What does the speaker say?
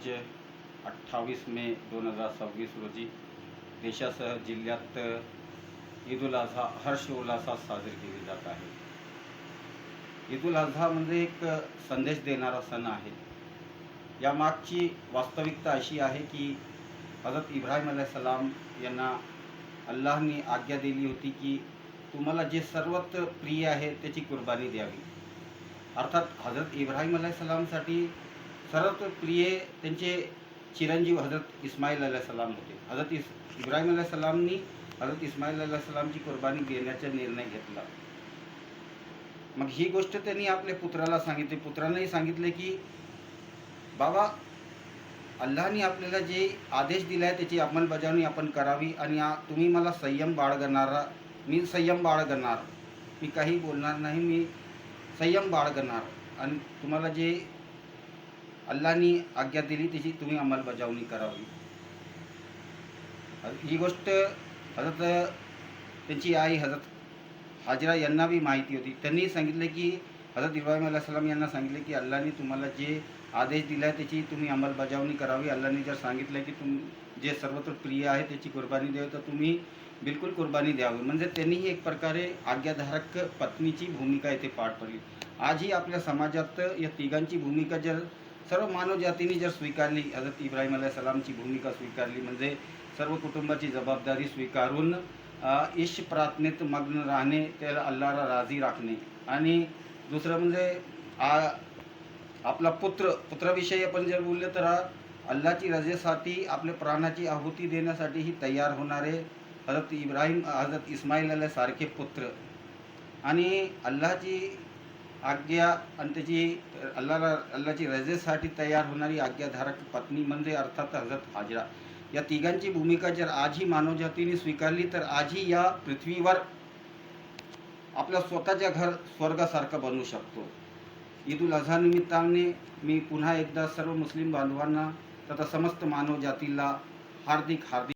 आज 28 मे 2026 रोजी देशासह जिल्ह्यात ईद उल अझा हर्षोल्लासात साजरी केली जात आहे. ईद उल अझा म्हणजे एक संदेश देणारा सण आहे. यामागची वास्तविकता अशी आहे की हजरत इब्राहिम अलैहिस्सलाम यांना अल्लाहने आज्ञा दिली होती की तुम्हाला जे सर्वात प्रिय आहे त्याची कुर्बानी द्यावी. अर्थात हजरत इब्राहिम अलैहिस्सलामसाठी सर्वात प्रिय त्यांचे चिरंजीव हजरत इस्माईल अलैहिस्सलाम होते. इब्राहिम अलैहिस्सलामनी हजरत इस्माईल अलैहिस्सलामची कुर्बानी देण्याचा निर्णय घेतला. मग ही गोष्ट त्यांनी आपल्या पुत्राला सांगितली. पुत्रानेही सांगितले की बाबा, अल्लाहने आपल्याला जे आदेश दिला आहे त्याची अंमलबजावणी आपण करावी आणि तुम्ही मला संयम बाळगणारा, मी संयम बाळगणार, मी काही बोलणार नाही, मी संयम बाळगणार आणि तुम्हाला जे अल्लाहने आज्ञा दिली त्याची तुम्ही अंमलबजावणी करावी. ही गोष्ट हजरत त्यांची आई हजरत हाजरा यांना बी माहिती होती. त्यांनी सांगितले की हजरत इब्राहिम अलैहिस्सलाम यांना सांगितले की अल्लाहने तुम्हाला जे आदेश दिला आहे त्याची तुम्ही अंमलबजावणी करावी. अल्लाहने जर सांगितलं की जे सर्वत्र प्रिय आहे त्याची कुर्बानी द्यावी तर तुम्ही बिलकुल कुर्बानी द्यावी. म्हणजे त्यांनीही एक प्रकारे आज्ञाधारक पत्नीची भूमिका इथे पार पडली. आजही आपल्या समाजात या तिघांची भूमिका जर सर्व मानव जातीने जर स्वीकारली, हजरत इब्राहिम अलैहिस्सलामची भूमिका स्वीकारली म्हणजे सर्व कुटुंबाची जबाबदारी स्वीकारून ईश प्रार्थनेत मग्न राहणे, त्याला अल्लाहला राजी राखणे आणि दुसरं म्हणजे आपला पुत्राविषयी आपण जर बोललं तर अल्लाहची रजेसाठी आपल्या प्राणाची आहुती देण्यासाठीही तयार होणारे हजरत इस्माईल सारखे पुत्र आणि अल्लाहची आज्ञा आणि त्याची अल्लाहची रजेसाठी तयार होणारी आज्ञाधारक पत्नी म्हणजे अर्थात हजरत हाजरा. या तिघांची भूमिका जर आजही मानवजातीने स्वीकारली तर आजही या पृथ्वीवर आपल्या स्वतःच्या घर स्वर्गासारखं बनवू शकतो. ईद उल अझा निमित्ताने मी पुन्हा एकदा सर्व मुस्लिम बांधवांना तथा समस्त मानव जातीला हार्दिक